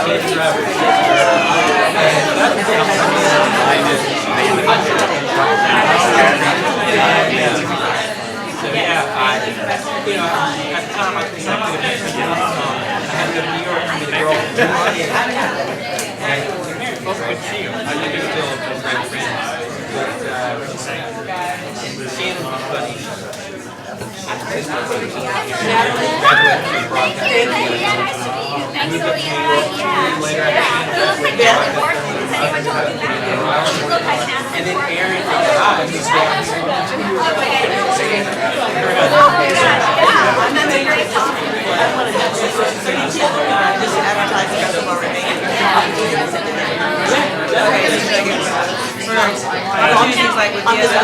So yeah, at the time I was executive at I had to go to New York to meet a girl from Germany. And both good to see you. I think it's still a great friend. But Shannon was funny. Graduated from broadcasting. And then Aaron and I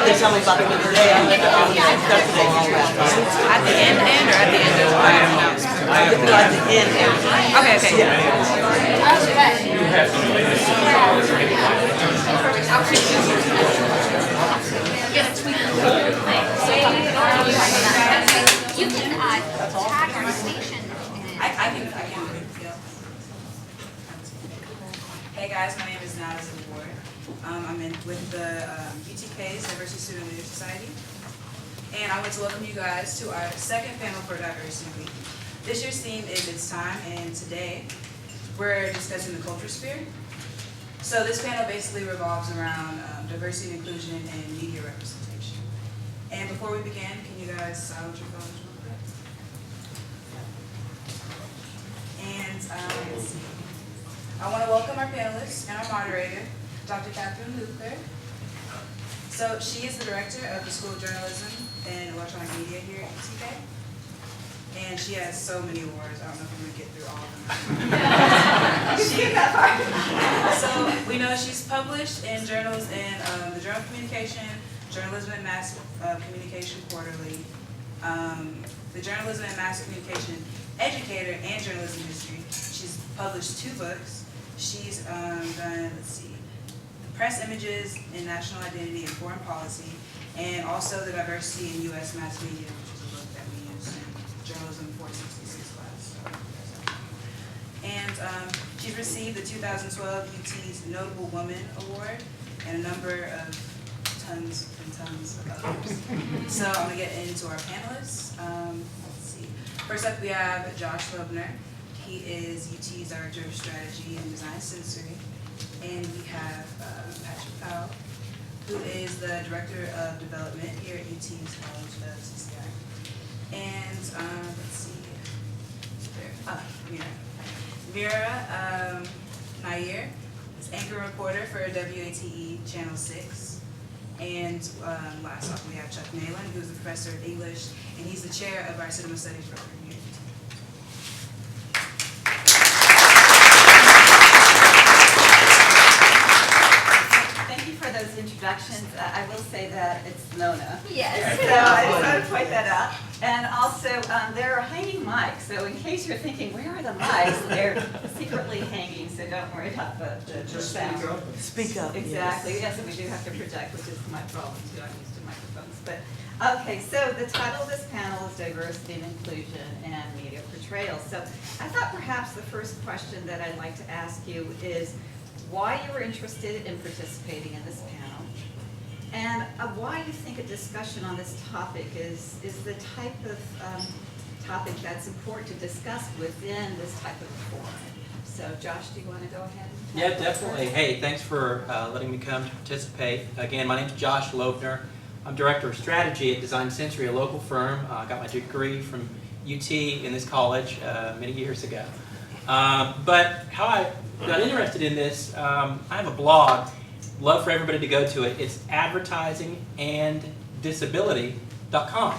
just tell me about the day. At the end or at the end of the at the end. Okay, okay. You can tag our station. I can. Hey guys, my name is Nada Ward. I'm with the UTK's Diversity Student Leader Society. And I want to welcome you guys to our second panel for Diversity Week. This year's theme is It's Time, and today we're discussing the culture sphere. So this panel basically revolves around diversity and inclusion and media representation. And before we begin, can you guys silence your phones real quick? And let's see. I want to welcome our panelists and our moderator, Dr. Catherine Luker. So she is the director of the School of Journalism and Electronic Media here at UTK. And she has so many awards. I don't know if I'm going to get through all of them. So we know she's published in journals in the Journal of Communication, Journalism and Mass Communication Quarterly, the Journalism and Mass Communication Educator, and Journalism History. She's published 2 books. She's done, let's see, Press Images in National Identity and Foreign Policy, and also the Diversity in U.S. Mass Media, which is a book that we use in Journalism 466 class. And she's received the 2012 UT's Notable Woman Award and a number of tons and tons of others. So I'm going to get into our panelists. Let's see. First up, we have Josh Loebner. He is UT's Director of Strategy and Design Sensory. And we have Patrick Powell, who is the Director of Development here at UT's College of CCI. And let's see, Vera Nair is anchor reporter for WATE Channel 6. And last off, we have Chuck Nayland, who's a professor of English, and he's the chair of our Cinema Studies program here. Those introductions, I will say that it's Nona. Yes. So I just want to point that out. And also, there are hanging mics. So in case you're thinking, where are the mics? They're secretly hanging, so don't worry about the sound. Speak up. Exactly. Yes, and we do have to project, which is my problem too. I'm used to microphones. But okay, so the title of this panel is Diversity and Inclusion and Media Portrayals. So I thought perhaps the first question that I'd like to ask you is why you were interested in participating in this panel, and why you think a discussion on this topic is the type of topic that's important to discuss within this type of forum. So Josh, do you want to go ahead? Yeah, definitely. Hey, thanks for letting me come to participate. Again, my name is Josh Loebner. I'm Director of Strategy at Design Sensory, a local firm. I got my degree from UT in this college many years ago. But how I got interested in this, I have a blog, love for everybody to go to it. It's advertisinganddisability.com.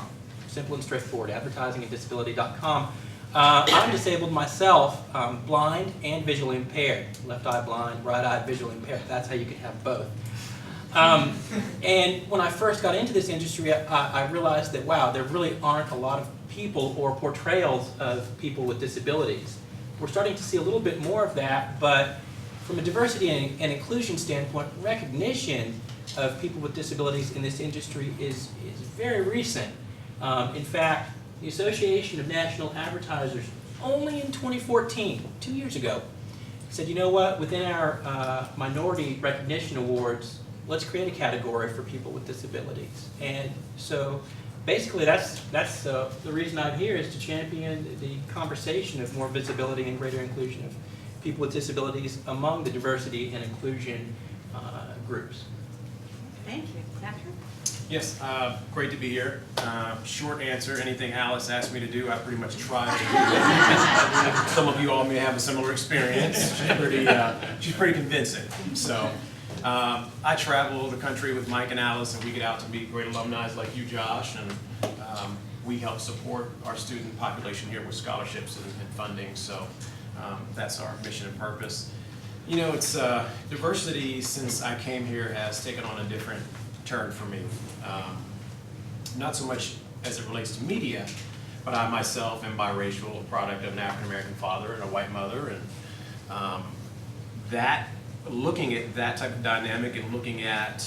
Simple and straightforward, advertisinganddisability.com. I'm disabled myself, blind and visually impaired. Left eye blind, right eye visually impaired. That's how you can have both. And when I first got into this industry, I realized that, wow, there really aren't a lot of people or portrayals of people with disabilities. We're starting to see a little bit more of that, but from a diversity and inclusion standpoint, recognition of people with disabilities in this industry is very recent. In fact, the Association of National Advertisers, only in 2014, 2 years ago, said, you know what, within our minority recognition awards, let's create a category for people with disabilities. And so basically that's the reason I'm here, is to champion the conversation of more visibility and greater inclusion of people with disabilities among the diversity and inclusion groups. Thank you. Patrick? Yes, great to be here. Short answer, anything Alice asked me to do, I pretty much tried to do. Some of you all may have a similar experience. She's pretty convincing. So I travel the country with Mike and Alice, and we get out to meet great alumni like you, Josh, and we help support our student population here with scholarships and funding. So that's our mission and purpose. You know, it's diversity since I came here has taken on a different turn for me. Not so much as it relates to media, but I myself am biracial, a product of an African-American father and a white mother, and looking at that type of dynamic and looking at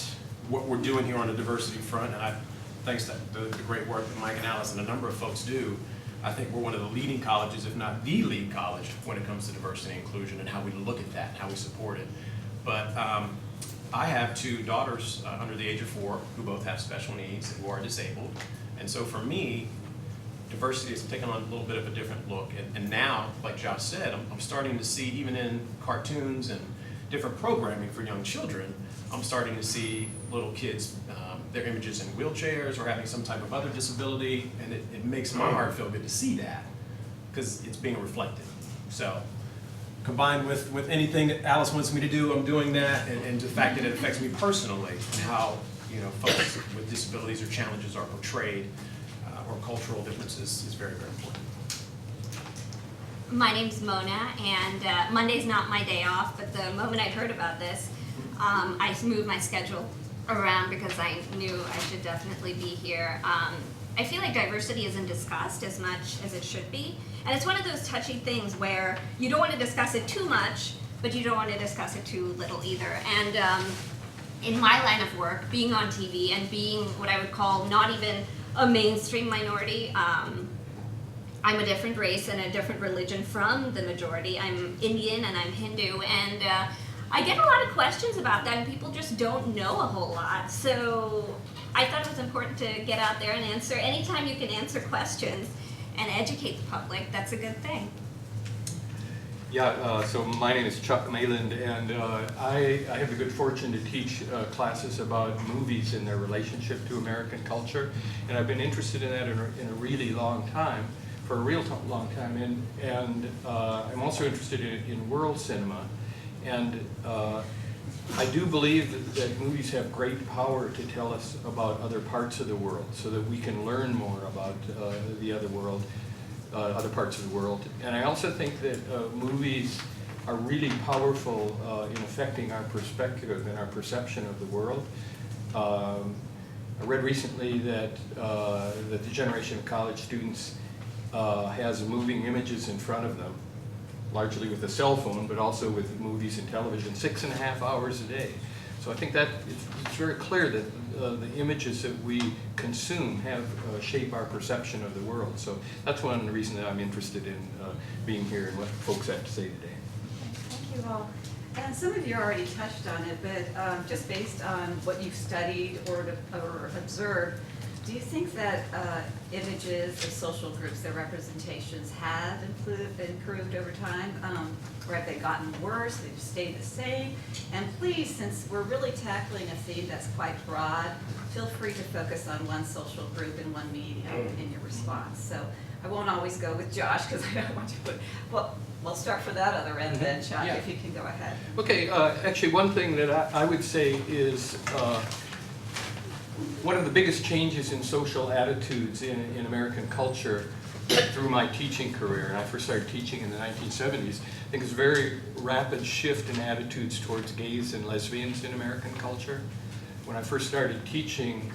what we're doing here on the diversity front, and thanks to the great work that Mike and Alice and a number of folks do, I think we're one of the leading colleges, if not the lead college, when it comes to diversity and inclusion and how we look at that and how we support it. But I have two daughters under the age of 4 who both have special needs and who are disabled. And so for me, diversity has taken on a little bit of a different look. And now, like Josh said, I'm starting to see, even in cartoons and different programming for young children, I'm starting to see little kids, their images in wheelchairs or having some type of other disability, and it makes my heart feel good to see that, because it's being reflected. So combined with anything that Alice wants me to do, I'm doing that, and the fact that it affects me personally, and how, you know, folks with disabilities or challenges are portrayed, or cultural differences is very, very important. My name's Mona, and Monday's not my day off, but the moment I heard about this, I moved my schedule around because I knew I should definitely be here. I feel like diversity isn't discussed as much as it should be, and it's one of those touchy things where you don't want to discuss it too much, but you don't want to discuss it too little either. And in my line of work, being on TV and being what I would call not even a mainstream minority, I'm a different race and a different religion from the majority. I'm Indian and I'm Hindu, and I get a lot of questions about that, and people just don't know a whole lot. So I thought it was important to get out there and answer. Anytime you can answer questions and educate the public, that's a good thing. Yeah, so my name is Chuck Mayland, and I have the good fortune to teach classes about movies and their relationship to American culture, and I've been interested in that in a really long time, for a real long time, and I'm also interested in world cinema, and I do believe that movies have great power to tell us about other parts of the world, so that we can learn more about the other world, other parts of the world. And I also think that movies are really powerful in affecting our perspective and our perception of the world. I read recently that the generation of college students has moving images in front of them, largely with a cell phone, but also with movies and television, 6.5 hours a day. So I think that it's very clear that the images that we consume have shape our perception of the world. So that's one of the reasons that I'm interested in being here and what folks have to say today. Thank you all. And some of you already touched on it, but just based on what you've studied or observed, do you think that images of social groups, their representations, have improved over time? Or have they gotten worse? They've stayed the same? And please, since we're really tackling a theme that's quite broad, feel free to focus on one social group and one medium in your response. So I won't always go with Josh, because I don't want to put, well, we'll start for that other end then, Chuck, Yeah. if you can go ahead. Okay, actually one thing that I would say is one of the biggest changes in social attitudes in American culture through my teaching career, and I first started teaching in the 1970s, I think it's a very rapid shift in attitudes towards gays and lesbians in American culture. When I first started teaching,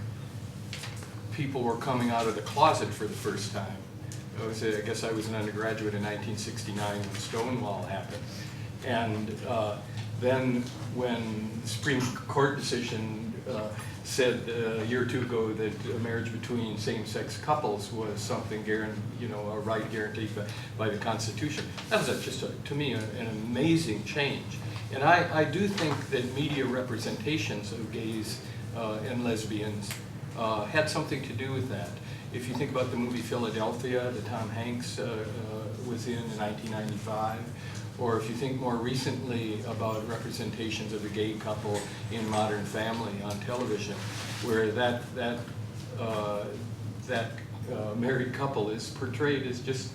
people were coming out of the closet for the first time. I guess I was an undergraduate in 1969 when Stonewall happened. And then when the Supreme Court decision said a year or two ago that a marriage between same-sex couples was something a right guaranteed by the Constitution. That was just, to me, an amazing change. And I do think that media representations of gays and lesbians had something to do with that. If you think about the movie Philadelphia that Tom Hanks was in 1995, or if you think more recently about representations of a gay couple in Modern Family on television, where that married couple is portrayed as just,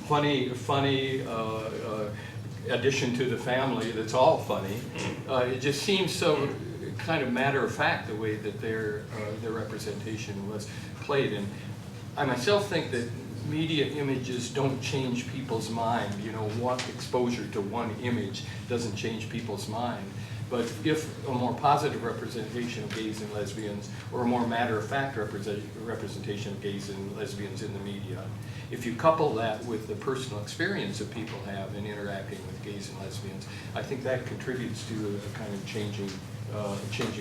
funny addition to the family that's all funny. It just seems so kind of matter of fact the way that their representation was played. And I myself think that media images don't change people's mind. One exposure to one image doesn't change people's mind. But if a more positive representation of gays and lesbians, or a more matter-of-fact representation of gays and lesbians in the media, if you couple that with the personal experience that people have in interacting with gays and lesbians, I think that contributes to a kind of changing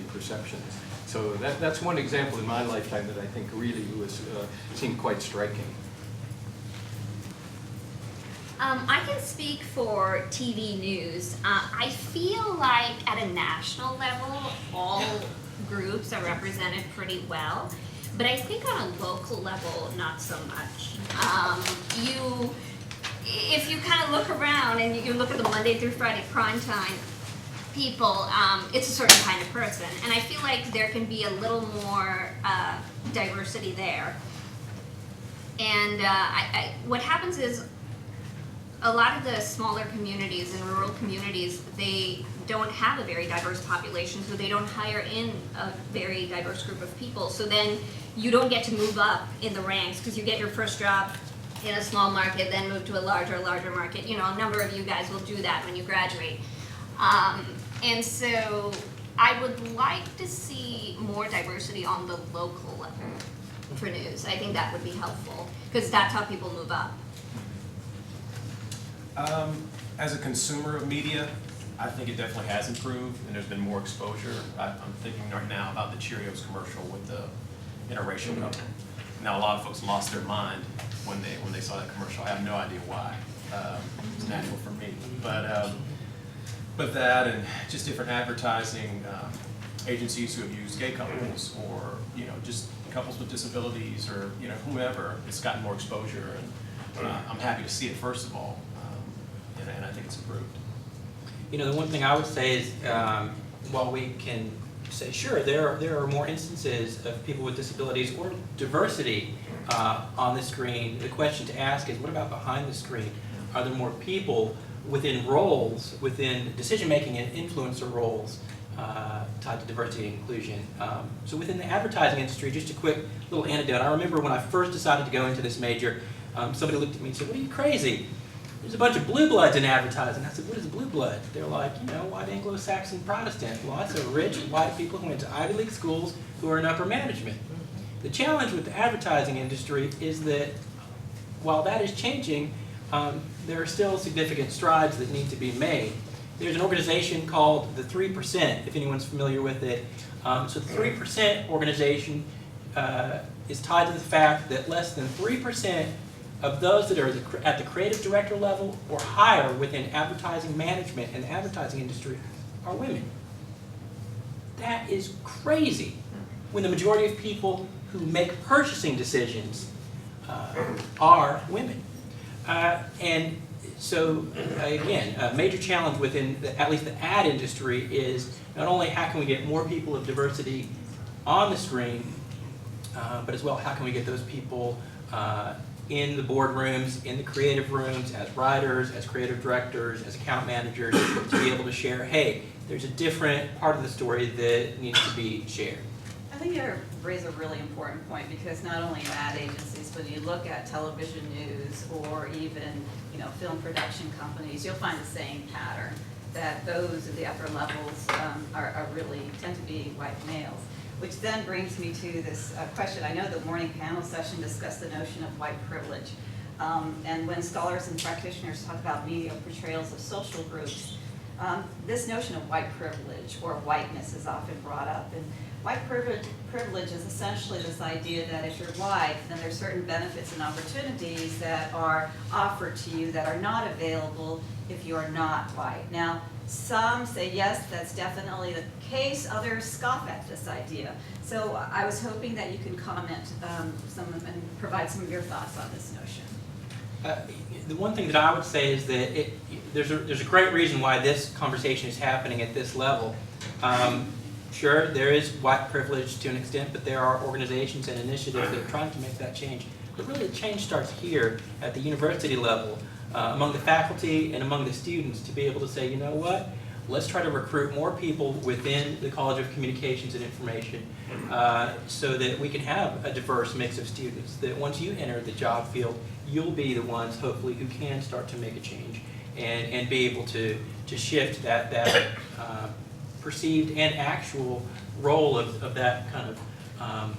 perceptions. So that's one example in my lifetime that I think really seemed quite striking. I can speak for TV news. I feel like at a national level, all groups are represented pretty well, but I think on a local level, not so much. If you kind of look around and you look at the Monday through Friday primetime people, it's a certain kind of person, and I feel like there can be a little more diversity there. And what happens is, a lot of the smaller communities and rural communities, they don't have a very diverse population, so they don't hire in a very diverse group of people. So then you don't get to move up in the ranks because you get your first job in a small market, then move to a larger market. A number of you guys will do that when you graduate. And so I would like to see more diversity on the local level for news. I think that would be helpful because that's how people move up. As a consumer of media, I think it definitely has improved, and there's been more exposure. I'm thinking right now about the Cheerios commercial with the interracial couple. Now, a lot of folks lost their mind when they saw that commercial. I have no idea why. It's natural for me, but that and just different advertising agencies who have used gay couples, or just couples with disabilities, or whomever. It's gotten more exposure, and I'm happy to see it, first of all. And I think it's improved. The one thing I would say is, while we can say, sure, there are more instances of people with disabilities or diversity on the screen, the question to ask is, what about behind the screen? Are there more people within roles, within decision-making and influencer roles tied to diversity and inclusion? So within the advertising industry, just a quick little anecdote. I remember when I first decided to go into this major, somebody looked at me and said, "What are you, crazy? There's a bunch of blue bloods in advertising." I said, "What is a blue blood?" They're like, white Anglo-Saxon Protestant. Well, that's a rich white people who went to Ivy League schools who are in upper management. The challenge with the advertising industry is that while that is changing, there are still significant strides that need to be made. There's an organization called the 3%, if anyone's familiar with it. So the 3% organization is tied to the fact that less than 3% of those that are at the creative director level or higher within advertising management and the advertising industry are women. That is crazy, when the majority of people who make purchasing decisions are women. And so, again, a major challenge within at least the ad industry is not only how can we get more people of diversity on the screen, but as well, how can we get those people in the boardrooms, in the creative rooms, as writers, as creative directors, as account managers, to be able to share, hey, there's a different part of the story that needs to be shared. I think you raise a really important point, because not only in ad agencies, but you look at television news or even film production companies, you'll find the same pattern, that those at the upper levels are really tend to be white males. Which then brings me to this question. I know the morning panel session discussed the notion of white privilege. And when scholars and practitioners talk about media portrayals of social groups, This notion of white privilege or whiteness is often brought up. And white privilege is essentially this idea that if you're white, then there's certain benefits and opportunities that are offered to you that are not available if you're not white. Now, some say yes, that's definitely the case. Others scoff at this idea. So I was hoping that you could comment and provide some of your thoughts on this notion. The one thing that I would say is that there's a great reason why this conversation is happening at this level. Sure, there is white privilege to an extent, but there are organizations and initiatives that are trying to make that change. But really the change starts here at the university level, among the faculty and among the students, to be able to say, you know what, let's try to recruit more people within the College of Communications and Information so that we can have a diverse mix of students, that once you enter the job field, you'll be the ones, hopefully, who can start to make a change and be able to shift that perceived and actual role of that kind of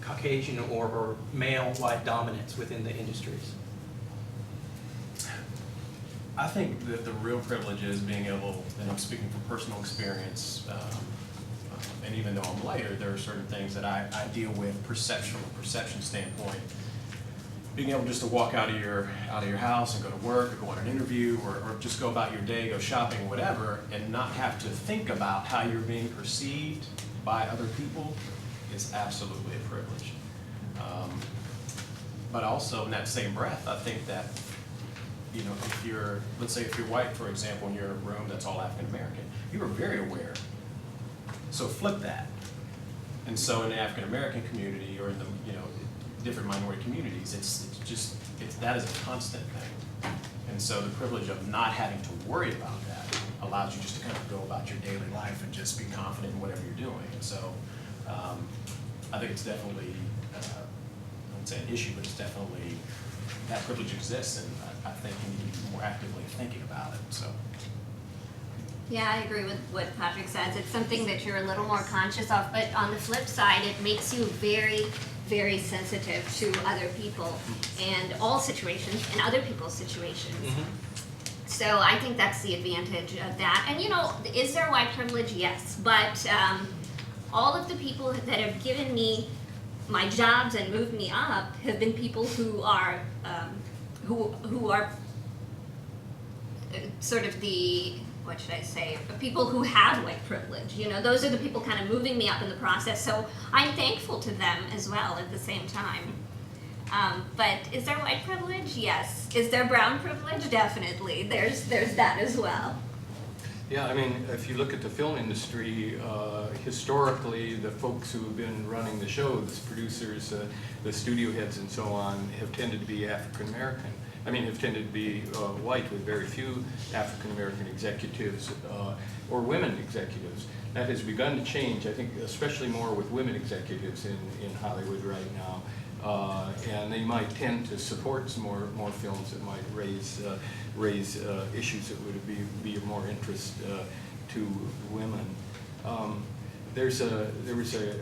Caucasian or male white dominance within the industries. I think that the real privilege is being able, and I'm speaking from personal experience, and even though I'm lighter, there are certain things that I deal with from a perception standpoint. Being able just to walk out of your house and go to work or go on an interview or just go about your day, go shopping, whatever, and not have to think about how you're being perceived by other people is absolutely a privilege. But also in that same breath, I think that, you know, let's say if you're white, for example, and you're in a room that's all African American, you are very aware. So flip that. And so in the African American community or in the, you know, different minority communities, that is a constant thing. And so the privilege of not having to worry about that allows you just to kind of go about your daily life and just be confident in whatever you're doing. And so I think it's definitely, I wouldn't say an issue, but it's definitely, that privilege exists, and I think you need to be more actively thinking about it. So. Yeah, I agree with what Patrick says. It's something that you're a little more conscious of, but on the flip side, it makes you very, very sensitive to other people and all situations and other people's situations. Mm-hmm. So I think that's the advantage of that. And you know, is there white privilege? Yes, but all of the people that have given me my jobs and moved me up have been people who are sort of the, what should I say, people who have white privilege. You know, those are the people kind of moving me up in the process. So I'm thankful to them as well at the same time. But is there white privilege? Yes. Is there brown privilege? Definitely. There's that as well. Yeah, I mean, if you look at the film industry, historically, the folks who have been running the shows, producers, the studio heads and so on, have tended to be African American. I mean, have tended to be white, with very few African American executives or women executives. That has begun to change, I think, especially more with women executives in Hollywood right now. And they might tend to support some more films that might raise issues that would be of more interest to women. There was a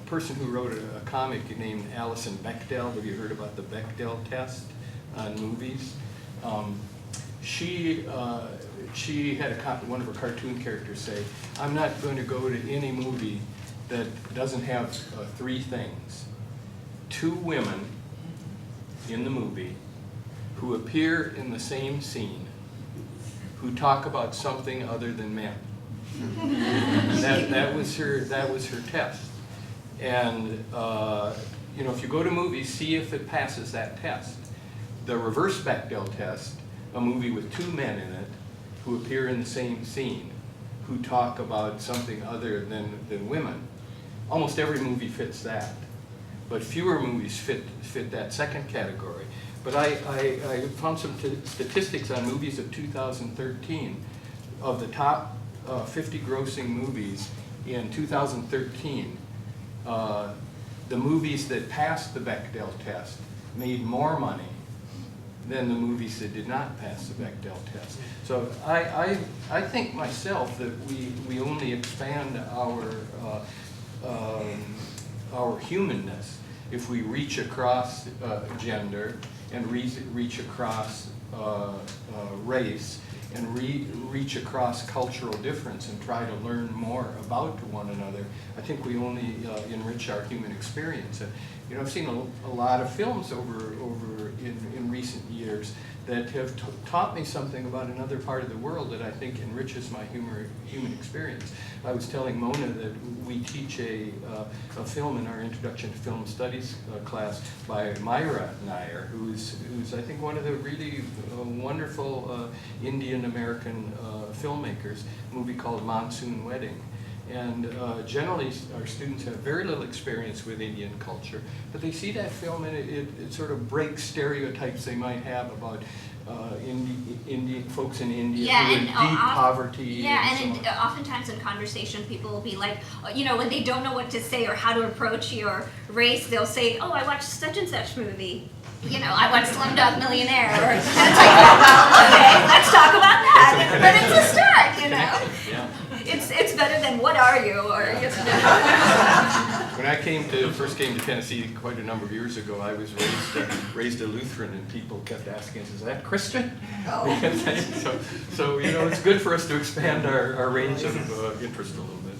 person who wrote a comic named Alison Bechdel. Have you heard about the Bechdel test on movies? She had one of her cartoon characters say, "I'm not going to go to any movie that doesn't have three things: two women in the movie who appear in the same scene, who talk about something other than men." That was her test. And you know, if you go to movies, see if it passes that test. The reverse Bechdel test, a movie with two men in it who appear in the same scene, who talk about something other than women. Almost every movie fits that, but fewer movies fit that second category. But I found some statistics on movies of 2013. Of the top 50 grossing movies in 2013, the movies that passed the Bechdel test made more money than the movies that did not pass the Bechdel test. So I think myself that we only expand our humanness if we reach across gender and reach across race and reach across cultural difference and try to learn more about one another, I think we only enrich our human experience. And, you know, I've seen a lot of films over in recent years that have taught me something about another part of the world that I think enriches my human experience. I was telling Mona that we teach a film in our Introduction to Film Studies class by Myra Nair, who's I think one of the really wonderful Indian American filmmakers, a movie called Monsoon Wedding. And generally our students have very little experience with Indian culture, but they see that film and it sort of breaks stereotypes they might have about Indian folks in India who in deep poverty. Yeah, and and so on. oftentimes in conversation, people will be like, you know, when they don't know what to say or how to approach your race, they'll say, "Oh, I watched such and such movie. You know, I watched Slumdog Millionaire." Or, and it's like, oh, well, okay, let's talk about that. But it's a start, you know. Yeah. It's better than "What are you?" or you know. When I first came to Tennessee quite a number of years ago, I was raised a Lutheran, and people kept asking us, "Is that Christian?" Oh. So you know, it's good for us to expand our range of interest a little bit.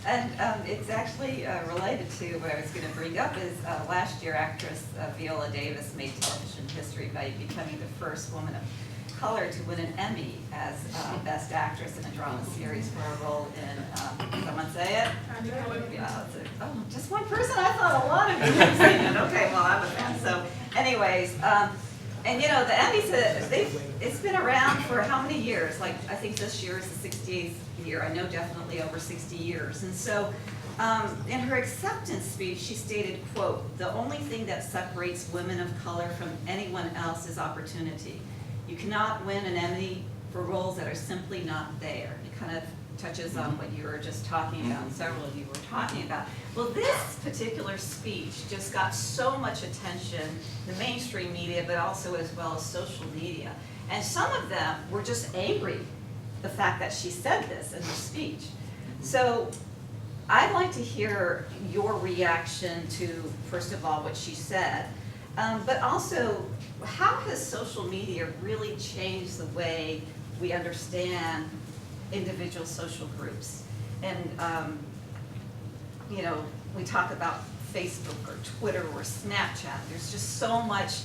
And it's actually related to what I was going to bring up is last year actress Viola Davis made television history by becoming the first woman of color to win an Emmy as Best Actress in a drama series for a role in, someone say it? Yeah, oh, just one person? I thought a lot of you had seen it. Okay, well, I'm a fan. So anyways, and you know, the Emmys, it's been around for how many years? Like, I think this year is the 68th year. I know definitely over 60 years. And so in her acceptance speech, she stated, quote, "The only thing that separates women of color from anyone else is opportunity. You cannot win an Emmy for roles that are simply not there." It kind of touches on what you were just talking about, and several of you were talking about. Well, this particular speech just got so much attention, the mainstream media, but also as well as social media. And some of them were just angry, the fact that she said this in her speech. So I'd like to hear your reaction to, first of all, what she said, but also, how has social media really changed the way we understand individual social groups? And, you know, we talk about Facebook or Twitter or Snapchat. There's just so much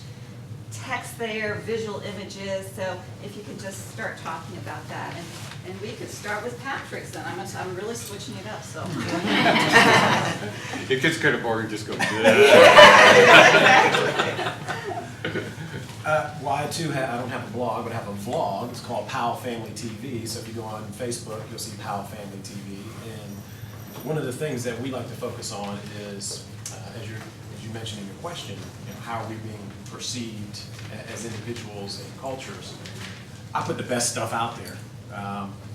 text there, visual images. So if you could just start talking about that. And we could start with Patrick's then. I'm really switching it up, so. It gets kind of boring, just go. Well, I too I don't have a blog, but I have a vlog. It's called Powell Family TV. So if you go on Facebook, you'll see Powell Family TV. And one of the things that we like to focus on is, as you mentioned in your question, you know, how are we being perceived as individuals and cultures? I put the best stuff out there.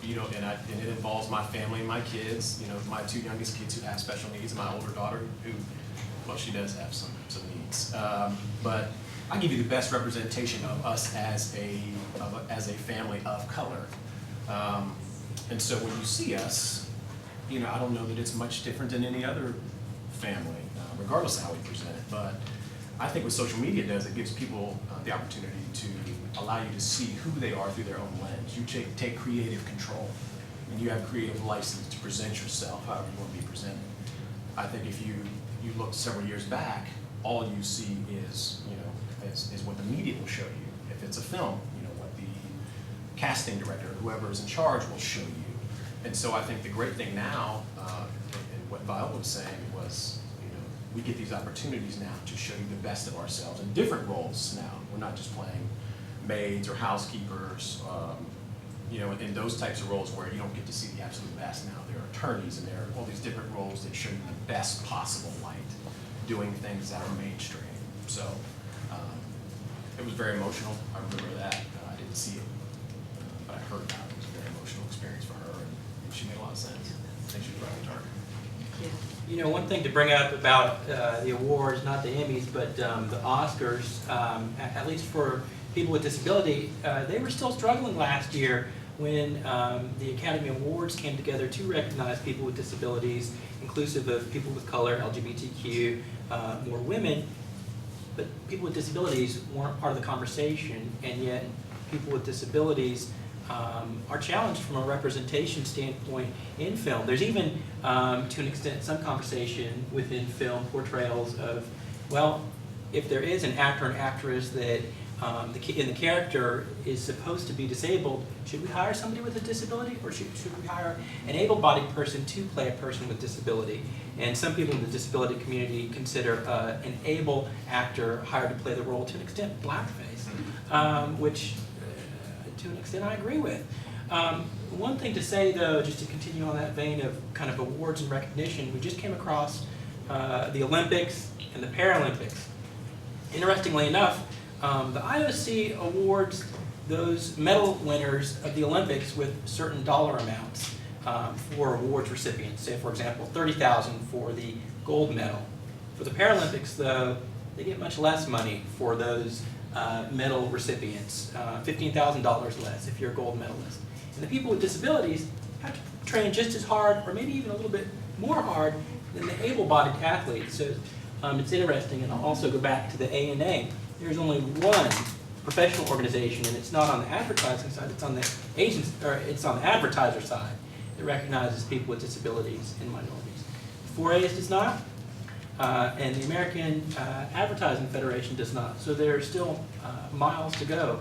You know, and it involves my family and my kids. You know, my two youngest kids who have special needs, and my older daughter who, well, she does have some needs. But I give you the best representation of us as a family of color. And so when you see us, you know, I don't know that it's much different than any other family, regardless of how we present it. But I think what social media does, it gives people the opportunity to allow you to see who they are through their own lens. You take creative control, and you have creative license to present yourself however you want to be presented. I think if you look several years back, all you see is, you know, is what the media will show you. If it's a film, you know, what the casting director, whoever is in charge, will show you. And so I think the great thing now, and what Viola was saying was, you know, we get these opportunities now to show you the best of ourselves in different roles now. We're not just playing maids or housekeepers, you know, in those types of roles where you don't get to see the absolute best now. There are attorneys and there are all these different roles that show you the best possible light, doing things that are mainstream. So it was very emotional. I remember that. I didn't see it, but I heard about it. It was a very emotional experience for her, and she made a lot of sense. I think she was right on target. You know, one thing to bring up about the awards, not the Emmys, but the Oscars, at least for people with disability, they were still struggling last year when the Academy Awards came together to recognize people with disabilities, inclusive of people with color, LGBTQ, more women. but people with disabilities weren't part of the conversation, and yet people with disabilities are challenged from a representation standpoint in film. There's even, to an extent, some conversation within film portrayals of, well, if there is an actor and actress that in the character is supposed to be disabled, should we hire somebody with a disability, or should we hire an able-bodied person to play a person with disability? And some people in the disability community consider an able actor hired to play the role, to an extent, blackface, which to an extent I agree with. One thing to say though, just to continue on that vein of kind of awards and recognition, we just came across the Olympics and the Paralympics. Interestingly enough, the IOC awards those medal winners of the Olympics with certain dollar amounts for awards recipients. Say, for example, $30,000 for the gold medal. For the Paralympics, though, they get much less money for those medal recipients, $15,000 less if you're a gold medalist. And the people with disabilities have to train just as hard, or maybe even a little bit more hard, than the able-bodied athletes. So it's interesting, and I'll also go back to the ANA. There's only one professional organization, and it's not on the advertising side, it's on the it's on the advertiser side that recognizes people with disabilities and minorities. 4A's does not, and the American Advertising Federation does not. So there are still miles to go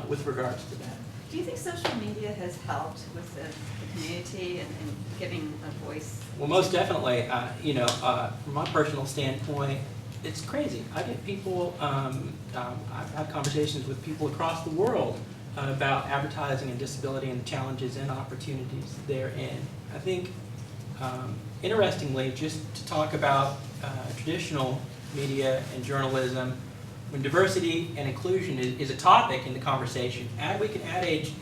with regards to that. Do you think social media has helped with the community and giving a voice? Well, most definitely. From my personal standpoint, it's crazy. I get people, I've had conversations with people across the world about advertising and disability and the challenges and opportunities therein. I think, interestingly, just to talk about traditional media and journalism, when diversity and inclusion is a topic in the conversation, Ad Week and Ad Age,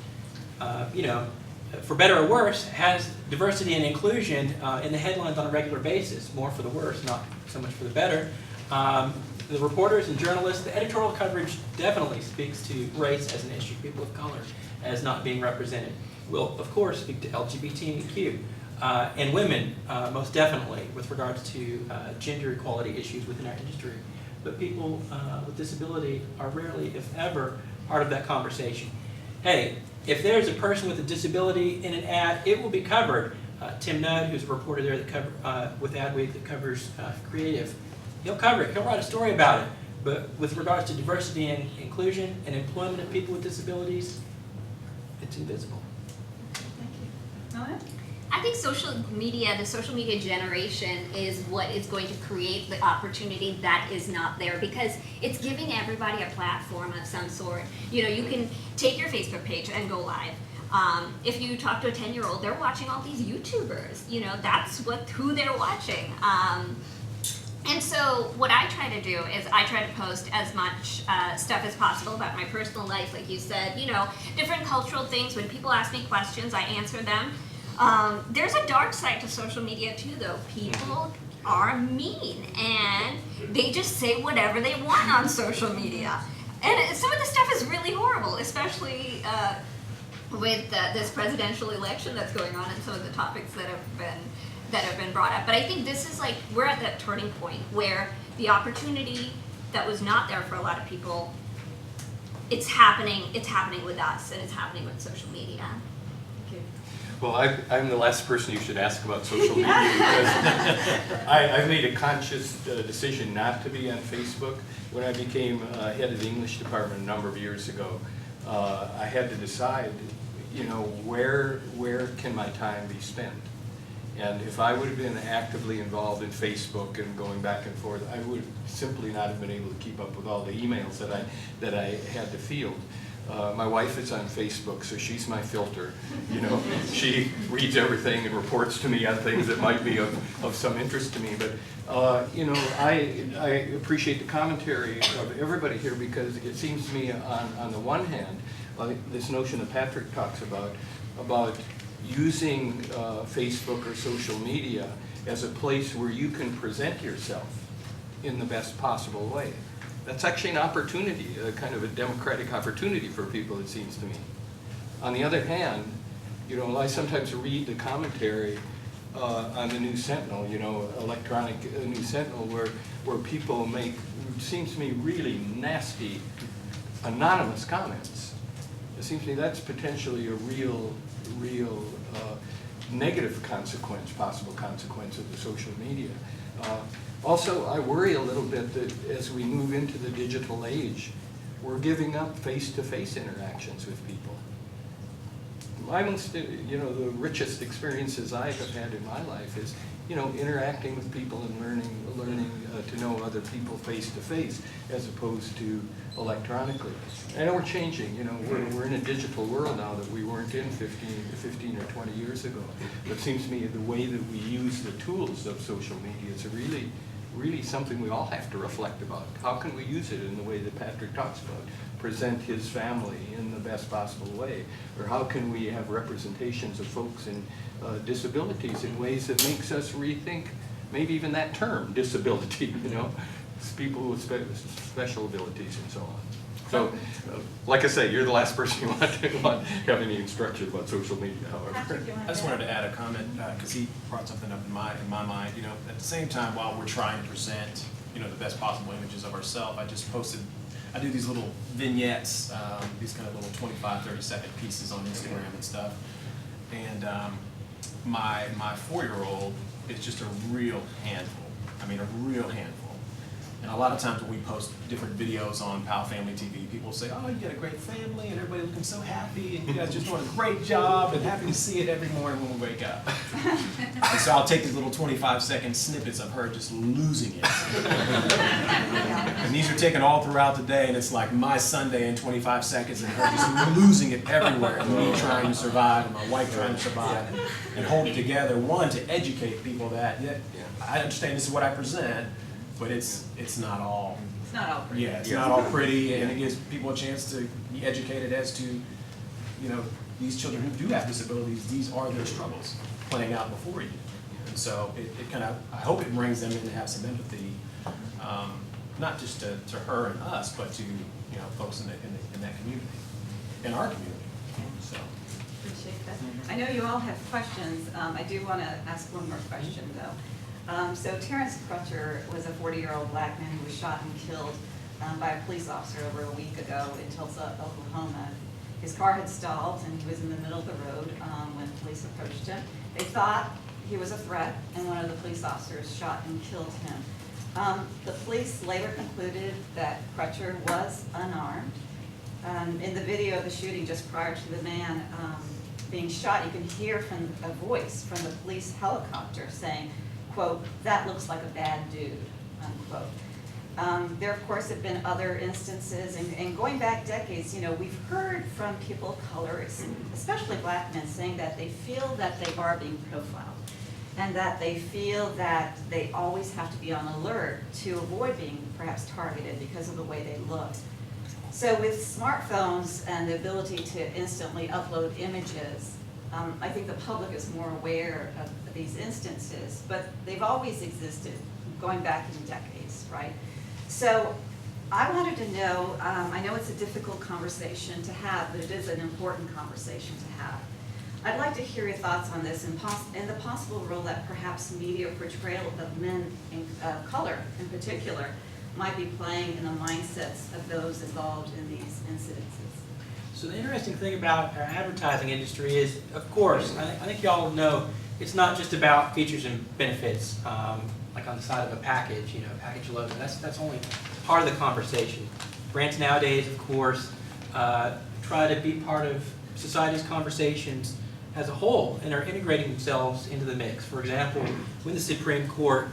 for better or worse, has diversity and inclusion in the headlines on a regular basis, more for the worse, not so much for the better. The reporters and journalists, the editorial coverage definitely speaks to race as an issue, people of color as not being represented. We'll, of course, speak to LGBTQ and women, most definitely, with regards to gender equality issues within our industry. But people with disability are rarely, if ever, part of that conversation. Hey, if there's a person with a disability in an ad, it will be covered. Tim Nudd, who's a reporter there that with Ad Week that covers creative, he'll cover it. He'll write a story about it. But with regards to diversity and inclusion and employment of people with disabilities, it's invisible. Thank you. Nona? I think the social media generation is what is going to create the opportunity that is not there, because it's giving everybody a platform of some sort. You can take your Facebook page and go live. If you talk to a 10-year-old, they're watching all these YouTubers. That's who they're watching. And so what I try to do is I try to post as much stuff as possible about my personal life, like you said, different cultural things. When people ask me questions, I answer them. There's a dark side to social media too, though. People are mean, and they just say whatever they want on social media. And some of the stuff is really horrible, especially with this presidential election that's going on and some of the topics that have been brought up. But I think this is we're at that turning point where the opportunity that was not there for a lot of people, it's happening with us, and it's happening with social media. Well, I'm the last person you should ask about social media, because I've made a conscious decision not to be on Facebook. When I became head of the English department a number of years ago, I had to decide, where can my time be spent? And if I would have been actively involved in Facebook and going back and forth, I would simply not have been able to keep up with all the emails that I had to field. My wife is on Facebook, so she's my filter. She reads everything and reports to me on things that might be of some interest to me. But I appreciate the commentary of everybody here, because it seems to me, on the one hand, this notion that Patrick talks about using Facebook or social media as a place where you can present yourself in the best possible way. That's actually an opportunity, a kind of a democratic opportunity for people, it seems to me. On the other hand, I sometimes read the commentary on the News Sentinel, you know, electronic News Sentinel, where people make, it seems to me, really nasty, anonymous comments. It seems to me that's potentially a real negative consequence, possible consequence of the social media. Also, I worry a little bit that as we move into the digital age, we're giving up face-to-face interactions with people. My most, you know, the richest experiences I have had in my life is, you know, interacting with people and learning to know other people face-to-face as opposed to electronically. I know we're changing, you know, we're in a digital world now that we weren't in 15 or 20 years ago. But it seems to me the way that we use the tools of social media is really something we all have to reflect about. How can we use it in the way that Patrick talks about? Present his family in the best possible way? Or how can we have representations of folks in disabilities in ways that makes us rethink maybe even that term, disability, you know? It's people with special abilities and so on. So, like I say, you're the last person you want to have any instruction about social media, however. Patrick, you I wanna just add? wanted to add a comment, because he brought something up in my mind, you know, at the same time, while we're trying to present, you know, the best possible images of ourselves, I do these little vignettes, these kind of little 25, 30-second pieces on Instagram and stuff. And my 4-year-old is just a real handful. I mean, a real handful. And a lot of times when we post different videos on Pal Family TV, people say, oh, you got a great family and everybody looking so happy and you guys just doing a great job and happy to see it every morning when we wake up. And so I'll take these little 25-second snippets of her just losing it. And these are taken all throughout the day and it's like my Sunday in 25 seconds and her just losing it everywhere. And me trying to survive and my wife trying to survive and hold it together. One, to educate people that, yeah, I understand this is what I present, but it's not all. It's not all pretty. Yeah, it's not all pretty, and it gives people a chance to be educated as to, you know, these children who do have disabilities, these are their struggles playing out before you. And so it kind of, I hope it brings them in to have some empathy, not just to her and us, but to, you know, folks in that community, in our community. So. Appreciate that. I know you all have questions. I do want to ask one more question, though. So Terrence Crutcher was a 40-year-old black man who was shot and killed by a police officer over a week ago in Tulsa, Oklahoma. His car had stalled and he was in the middle of the road when police approached him. They thought he was a threat and one of the police officers shot and killed him. The police later concluded that Crutcher was unarmed. In the video of the shooting just prior to the man being shot, you can hear from a voice from the police helicopter saying, quote, that looks like a bad dude, unquote. There, of course, have been other instances, and going back decades, you know, we've heard from people of color, especially black men, saying that they feel that they are being profiled, and that they feel that they always have to be on alert to avoid being perhaps targeted because of the way they look. So with smartphones and the ability to instantly upload images, I think the public is more aware of these instances, but they've always existed, going back in decades, right? So I wanted to know, I know it's a difficult conversation to have, but it is an important conversation to have. I'd like to hear your thoughts on this and the possible role that perhaps media portrayal of men of color in particular might be playing in the mindsets of those involved in these incidences. So the interesting thing about our advertising industry is, of course, I think y'all know, it's not just about features and benefits, like on the side of a package, you know, package logo. That's only part of the conversation. Brands nowadays, of course, try to be part of society's conversations as a whole and are integrating themselves into the mix. For example, when the Supreme Court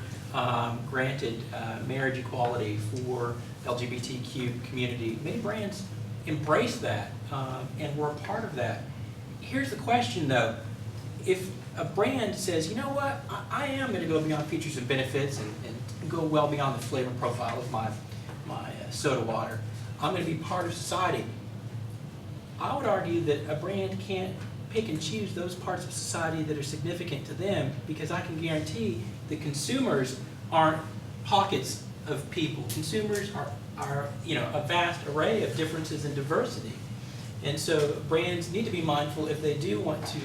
granted marriage equality for LGBTQ community, many brands embraced that and were a part of that. Here's the question though, if a brand says, you know what, I am going to go beyond features and benefits and go well beyond the flavor profile of my soda water, I'm going to be part of society. I would argue that a brand can't pick and choose those parts of society that are significant to them, because I can guarantee that consumers aren't pockets of people. Consumers are you know, a vast array of differences and diversity. And so brands need to be mindful if they do want to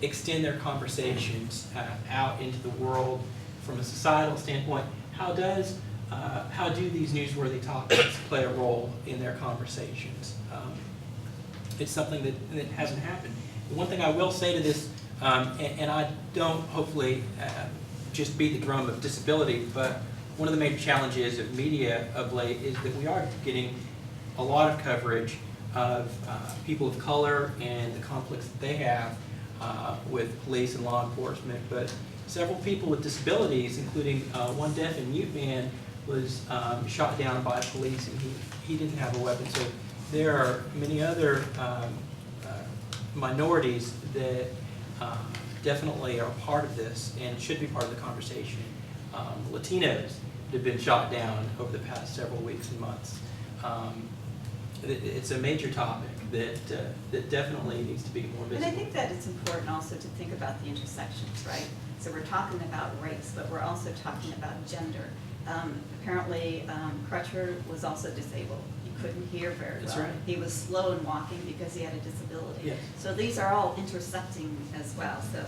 extend their conversations out into the world from a societal standpoint? How do these newsworthy topics play a role in their conversations? It's something that hasn't happened. The one thing I will say to this, and I don't hopefully just beat the drum of disability, but one of the major challenges of media of late is that we are getting a lot of coverage of people of color and the conflicts that they have with police and law enforcement. But several people with disabilities, including one deaf and mute man, was shot down by police, and he didn't have a weapon. So there are many other minorities that definitely are part of this and should be part of the conversation. Latinos that have been shot down over the past several weeks and months. It's a major topic that definitely needs to be more visible. And I think that it's important also to think about the intersections, right? So we're talking about race, but we're also talking about gender. Apparently, Crutcher was also disabled. He couldn't hear very well. That's right. He was slow in walking because he had a disability. Yes. So these are all intersecting as well. So,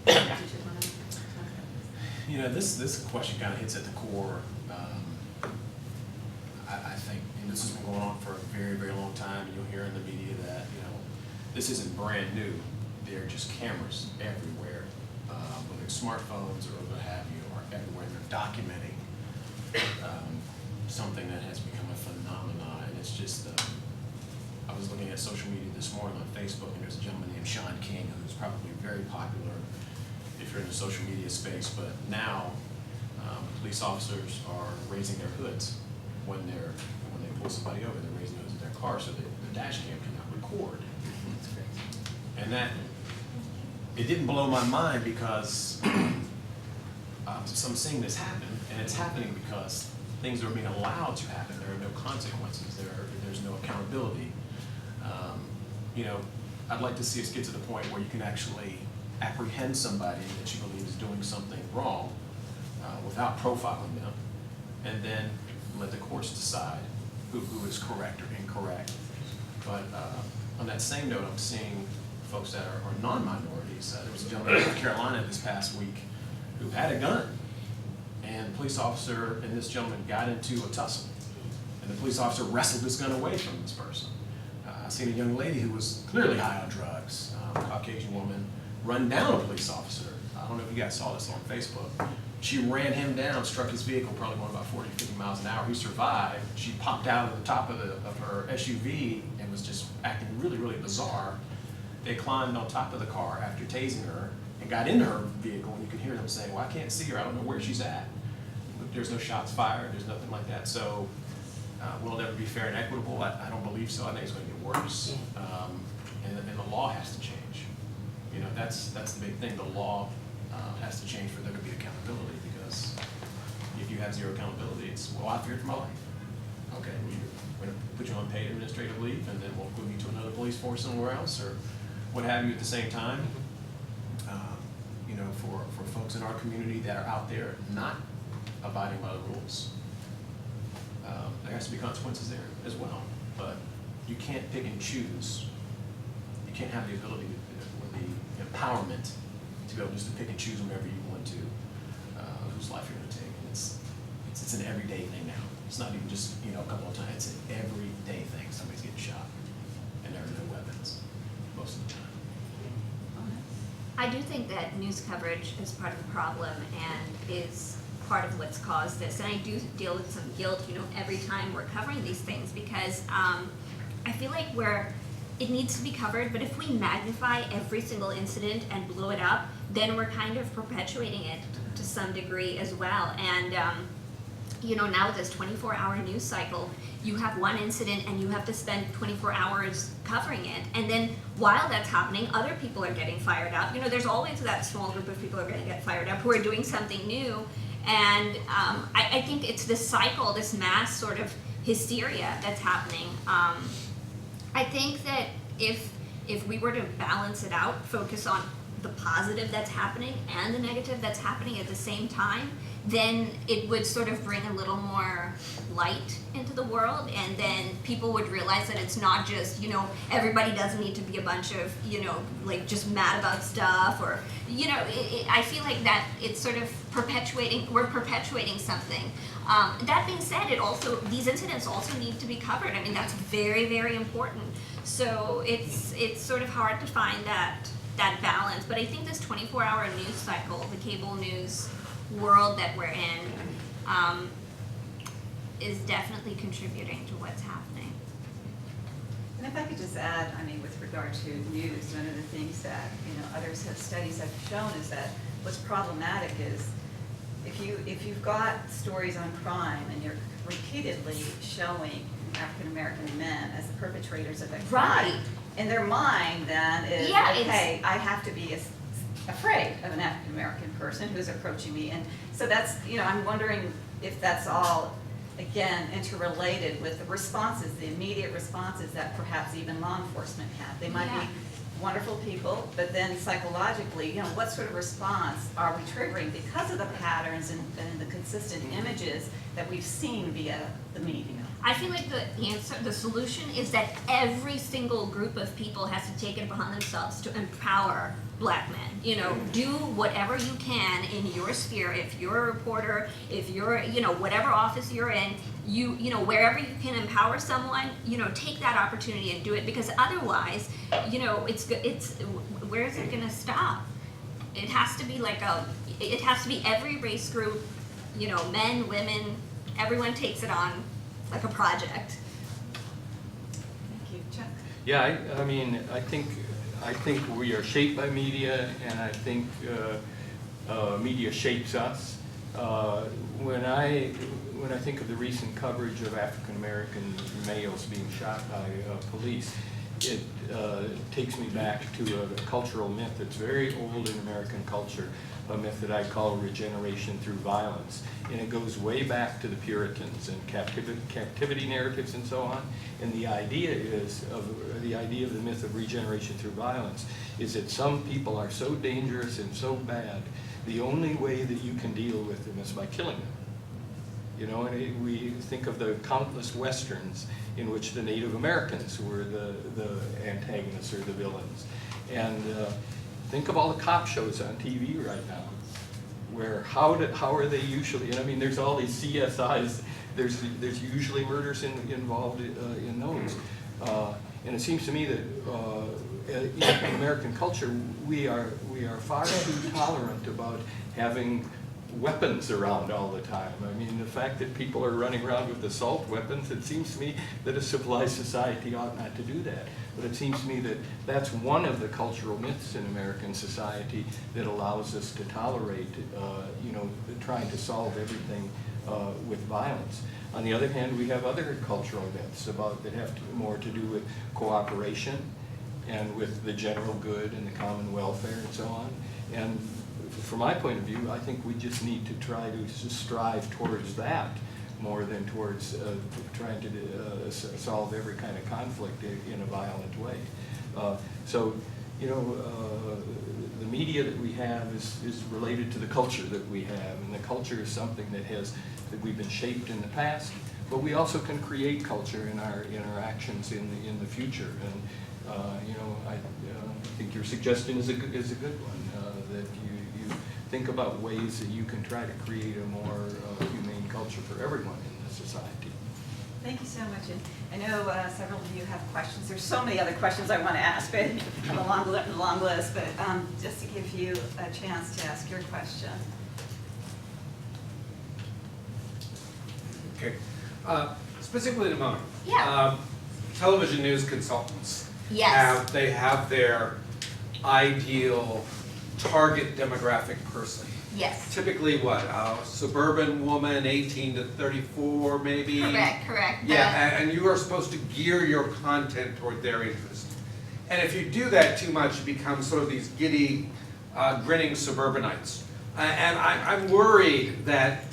did you want to talk about You know, this question kind of hits at the core. I think, and this has been going on for a very, very long time, and you'll hear in the media that, you know, this isn't brand new. There are just cameras everywhere, whether it's smartphones or what have you, are everywhere. They're documenting something that has become a phenomenon, and it's just, I was looking at social media this morning on Facebook, and there's a gentleman named Sean King who's probably very popular if you're in the social media space, but now police officers are raising their hoods when they pull somebody over. They're raising the hoods of their car so that the dash cam cannot record. And that, it didn't blow my mind because so I'm seeing this happen, and it's happening because things are being allowed to happen. There are no consequences. There's no accountability. You know, I'd like to see us get to the point where you can actually apprehend somebody that you believe is doing something wrong without profiling them, and then let the courts decide who is correct or incorrect. But on that same note, I'm seeing folks that are non-minorities. There was a gentleman in North Carolina this past week who had a gun, and the police officer and this gentleman got into a tussle, and the police officer wrestled this gun away from this person. I seen a young lady who was clearly high on drugs, a Caucasian woman, run down a police officer. I don't know if you guys saw this on Facebook. She ran him down, struck his vehicle, probably going about 40, 50 miles an hour. He survived. She popped out of the top of her SUV and was just acting really, really bizarre. They climbed on top of the car after tasing her and got into her vehicle, and you can hear them saying, well, I can't see her. I don't know where she's at. There's no shots fired. There's nothing like that. So will it ever be fair and equitable? I don't believe so. I think it's going to get worse. And the law has to change. You know, that's the big thing. The law has to change for there to be accountability, because if you have zero accountability, it's, well, I feared for my life. Okay, we're going to put you on paid administrative leave, and then we'll move you to another police force somewhere else, or what have you at the same time. You know, for folks in our community that are out there not abiding by the rules, there has to be consequences there as well. But you can't pick and choose. You can't have the ability or the empowerment to be able just to pick and choose whenever you want to whose life you're going to take. And it's an everyday thing now. It's not even just, you know, a couple of times. It's an everyday thing. Somebody's getting shot, and there are no weapons most of the time. I do think that news coverage is part of the problem and is part of what's caused this. And I do deal with some guilt, you know, every time we're covering these things, because I feel like it needs to be covered, but if we magnify every single incident and blow it up, then we're kind of perpetuating it to some degree as well. And you know, now with this 24-hour news cycle, you have one incident and you have to spend 24 hours covering it. And then while that's happening, other people are getting fired up. You know, there's always that small group of people who are going to get fired up who are doing something new. And I think it's this cycle, this mass sort of hysteria that's happening. I think that if we were to balance it out, focus on the positive that's happening and the negative that's happening at the same time, then it would sort of bring a little more light into the world, and then people would realize that it's not just, everybody doesn't need to be a bunch of, like just mad about stuff, or, I feel like that it's sort of we're perpetuating something. That being said, these incidents also need to be covered. I mean, that's very, very important. So it's sort of hard to find that balance, but I think this 24-hour news cycle, the cable news world that we're in, is definitely contributing to what's happening. And if I could just add, with regard to news, one of the things that, studies have shown is that what's problematic is if you've got stories on crime and you're repeatedly showing African American men as the perpetrators of that crime, Right. in their mind then is, Yeah, okay, I have to be afraid of an African American person who's approaching me. And so that's, I'm wondering if that's all, again, interrelated with the responses, the immediate responses that perhaps even law enforcement have. They might be wonderful people, but then psychologically, what sort of response are we triggering because of the patterns and the consistent images that we've seen via the media? I feel like the solution is that every single group of people has to take it upon themselves to empower black men. Do whatever you can in your sphere. If you're a reporter, if you're, whatever office you're in, wherever you can empower someone, take that opportunity and do it, because otherwise, it's where is it going to stop? It has to be it has to be every race group, men, women, everyone takes it on like a project. Thank you. Chuck? Yeah, I think we are shaped by media, and I think media shapes us. When I think of the recent coverage of African American males being shot by police, it takes me back to a cultural myth that's very old in American culture, a myth that I call regeneration through violence. And it goes way back to the Puritans and captivity narratives and so on. And the idea of the myth of regeneration through violence is that some people are so dangerous and so bad, the only way that you can deal with them is by killing them. And we think of the countless westerns in which the Native Americans were the antagonists or the villains. And think of all the cop shows on TV right now, where how are they usually? And there's all these CSIs. There's usually murders involved in those. And it seems to me that in American culture we are far too tolerant about having weapons around all the time. The fact that people are running around with assault weapons, it seems to me that a civilized society ought not to do that. But it seems to me that that's one of the cultural myths in American society that allows us to tolerate, trying to solve everything with violence. On the other hand, we have other cultural myths that have more to do with cooperation and with the general good and the common welfare and so on. And from my point of view, I think we just need to try to strive towards that more than towards trying to solve every kind of conflict in a violent way. The media that we have is related to the culture that we have, and the culture is something that we've been shaped in the past, but we also can create culture in our interactions in the future. And I think your suggestion is a good one, that you think about ways that you can try to create a more humane culture for everyone in the society. Thank you so much. And I know several of you have questions. There's so many other questions I want to ask, but I have a long list. But just to give you a chance to ask your question. Okay. Specifically to Mona. Yeah. Television news consultants. Yes. They have their ideal target demographic person. Yes. Typically what? A suburban woman, 18 to 34 maybe? Correct. Yeah, and you are supposed to gear your content toward their interest. And if you do that too much, you become sort of these giddy, grinning suburbanites. And I'm worried that,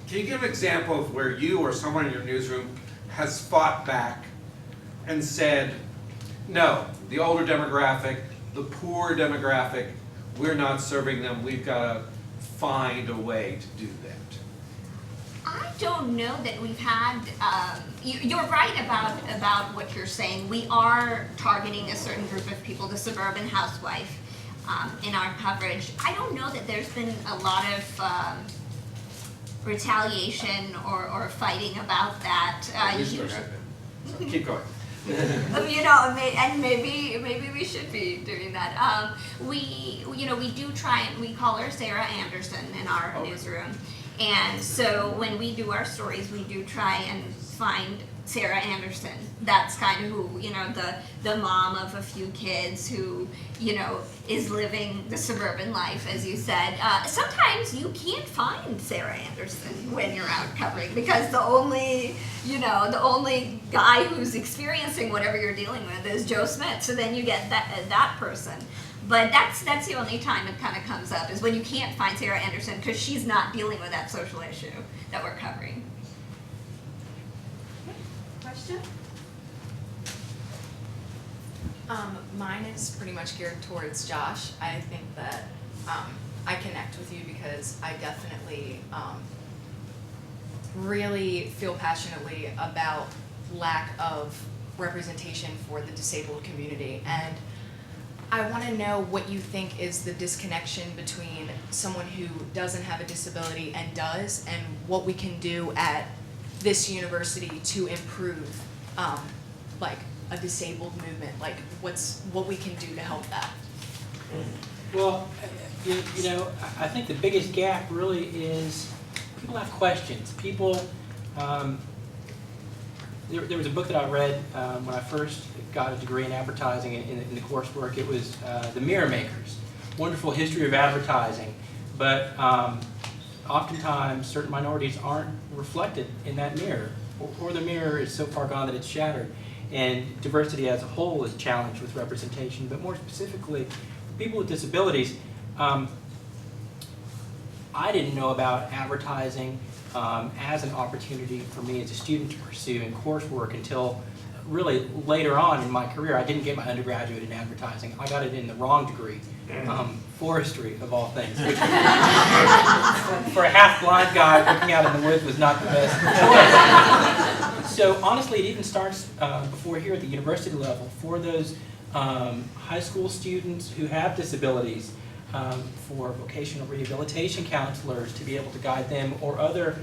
can you give an example of where you or someone in your newsroom has fought back and said, no, the older demographic, the poor demographic, we're not serving them, we've got to find a way to do that? don't know that we've had, you're right about what you're saying. We are targeting a certain group of people, the suburban housewife, in our coverage. I don't know that there's been a lot of retaliation or fighting about that. At least there have been. So keep going. You know, and maybe we should be doing that. We do try, and we call her Sarah Anderson in our newsroom. And so when we do our stories, we do try and find Sarah Anderson. That's kind of who, the mom of a few kids who, is living the suburban life, as you said. Sometimes you can't find Sarah Anderson when you're out covering, because the only guy who's experiencing whatever you're dealing with is Joe Smith. So then you get that person. But that's the only time it kind of comes up, is when you can't find Sarah Anderson because she's not dealing with that social issue that we're covering. Question? Mine is pretty much geared towards Josh. I think that I connect with you because I definitely really feel passionately about lack of representation for the disabled community. And I want to know what you think is the disconnection between someone who doesn't have a disability and does, and what we can do at this university to improve like a disabled movement, like what we can do to help that. Well, I think the biggest gap really is people have questions. People, there was a book that I read when I first got a degree in advertising in the coursework. It was The Mirror Makers, Wonderful History of Advertising. But oftentimes certain minorities aren't reflected in that mirror, or the mirror is so far gone that it's shattered. And diversity as a whole is challenged with representation, but more specifically, for people with disabilities, I didn't know about advertising as an opportunity for me as a student to pursue in coursework until really later on in my career. I didn't get my undergraduate in advertising. I got it in the wrong degree, forestry of all things. Which for a half-blind guy looking out in the woods was not the best choice. So honestly, it even starts before here at the university level for those high school students who have disabilities, for vocational rehabilitation counselors to be able to guide them, or other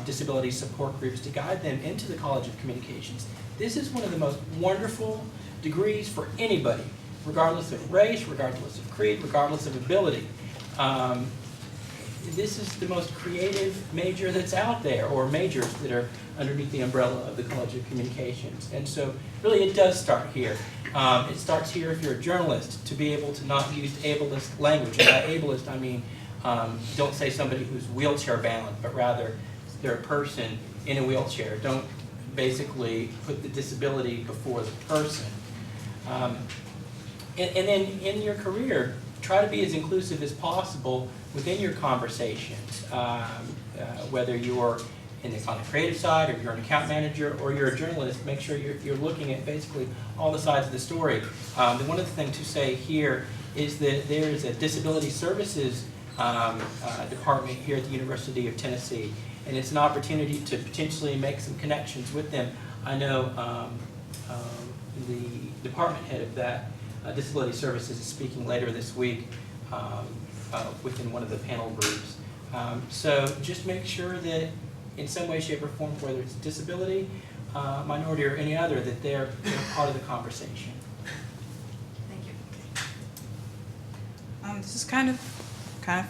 disability support groups to guide them into the College of Communications. This is one of the most wonderful degrees for anybody, regardless of race, regardless of creed, regardless of ability. This is the most creative major that's out there, or majors that are underneath the umbrella of the College of Communications. And so really it does start here. It starts here if you're a journalist, to be able to not use ableist language. And by ableist, I mean don't say somebody who's wheelchair bound, but rather they're a person in a wheelchair. Don't basically put the disability before the person. And then in your career, try to be as inclusive as possible within your conversations, whether you're on the creative side, or you're an account manager, or you're a journalist. Make sure you're looking at basically all the sides of the story. And one of the things to say here is that there is a disability services department here at the University of Tennessee, and it's an opportunity to potentially make some connections with them. I know the department head of that disability services is speaking later this week within one of the panel groups. So just make sure that in some way, shape, or form, whether it's disability, minority, or any other, that they're part of the conversation. Thank you. This is kind of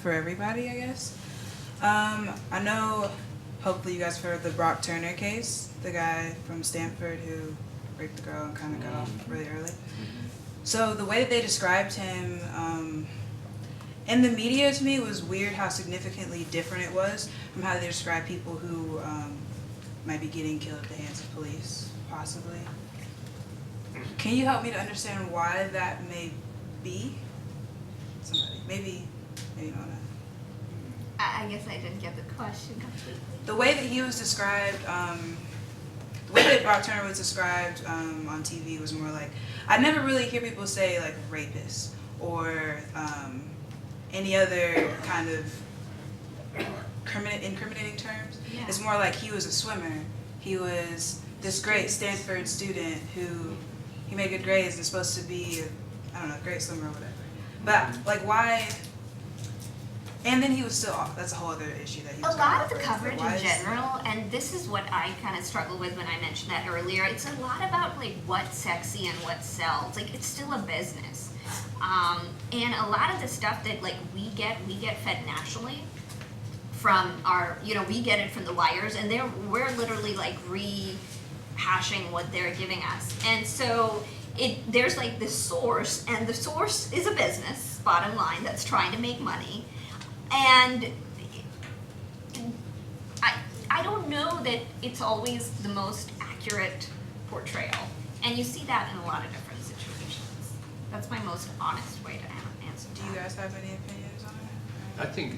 for everybody, I guess. I know, hopefully you guys have heard the Brock Turner case, the guy from Stanford who raped the girl and kind of got off really early. So the way that they described him in the media, to me, it was weird how significantly different it was from how they describe people who might be getting killed at the hands of police, possibly. Can you help me to understand why that may be? Somebody, maybe not. I guess I didn't get the question completely. The way that he was described, the way that Brock Turner was described on TV was more like, I never really hear people say like rapist or any other kind of incriminating terms. Yeah. It's more like he was a swimmer. He was this great Stanford student who he made good grades and supposed to be, I don't know, a great swimmer or whatever. But like, why? And then he was still off. That's a whole other issue that he was A lot of the offered. coverage Why in is- general, and this is what I kind of struggle with when I mentioned that earlier, it's a lot about like what's sexy and what sells. Like it's still a business. And a lot of the stuff that like we get fed nationally from our, we get it from the wires, and we're literally like rehashing what they're giving us. And so there's like this source, and the source is a business, bottom line, that's trying to make money. And I don't know that it's always the most accurate portrayal. And you see that in a lot of different situations. That's my most honest way to answer Do you that. guys have any opinions on it? I think